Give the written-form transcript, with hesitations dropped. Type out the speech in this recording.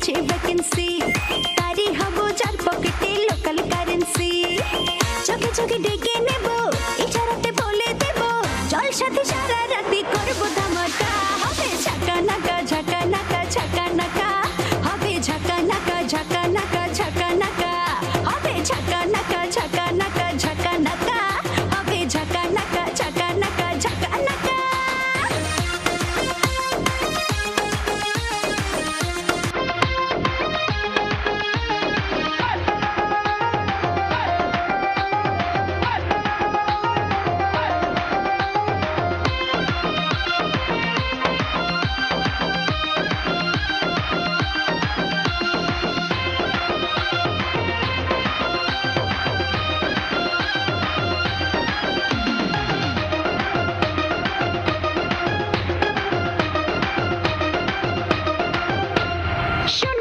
আছে ভ্যাকেন্সি, তারি হব যার পকেটে লোকাল কারেন্সি। চোখে চোখে ডেকে নেব, ইশারাতে বলে দেব, জলসাতে সারা রাতি করব ধামাকা। হবে ঝাঁকা নাকা ঝাঁকা নাকা ঝাঁকা নাকা, হবে ঝাঁকা নাকা ঝাঁকা নাকা ঝাঁকা নাকা, হবে ঝাঁকা নাকা ঝাঁকা নাকা ঝাঁকা নাকা, হবে ঝাঁকা নাকা ঝাঁকা নাকা ঝাঁকা নাকা। শোনো